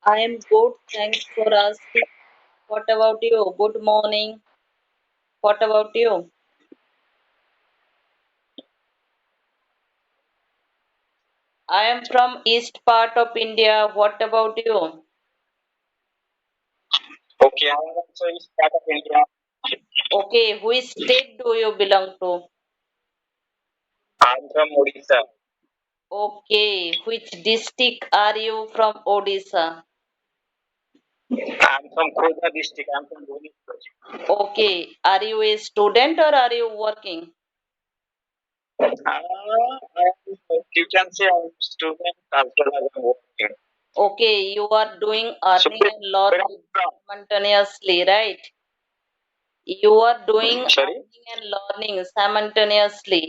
I am good. Thanks for asking. What about you? Good morning. What about you? I am from east part of India. What about you? Okay, I am also is part of India. Okay, which state do you belong to? I am from Odisha. Okay, which district are you from Odisha? I am from Khota district. I am from Bhubaneswar. Okay, are you a student or are you working? You can say I am student as well as I am working. Okay, you are doing So earning and where are learning you from? simultaneously, right? You are doing Sorry? earning and learning simultaneously.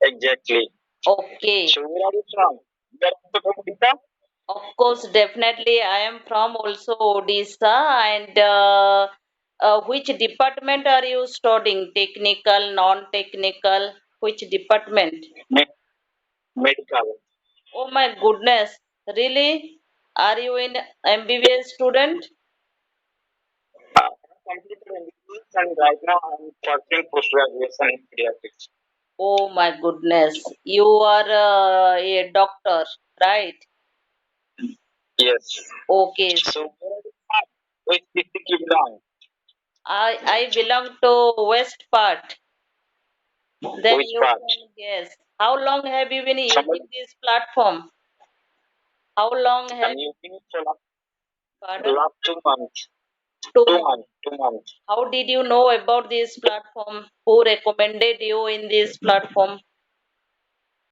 Exactly. Okay. So where are you from? You are also from Odisha? Of course, definitely. I am from also Odisha. And which department are you studying? Technical, non-technical? Which department? Medical. Oh my goodness. Really? Are you in MBBS student? I have completed MBBS and right now I am pursuing post graduation in pediatrics. Oh my goodness. You are a doctor, right? Yes. Okay. So where are you from? Which district you belong? I belong to West part. Then Which you part? can guess. How long have you been Somebody using this platform? How long have I'm using it for pardon? last 2 months. 2 months. 2 months. How did you know about this platform? Who recommended you in this platform?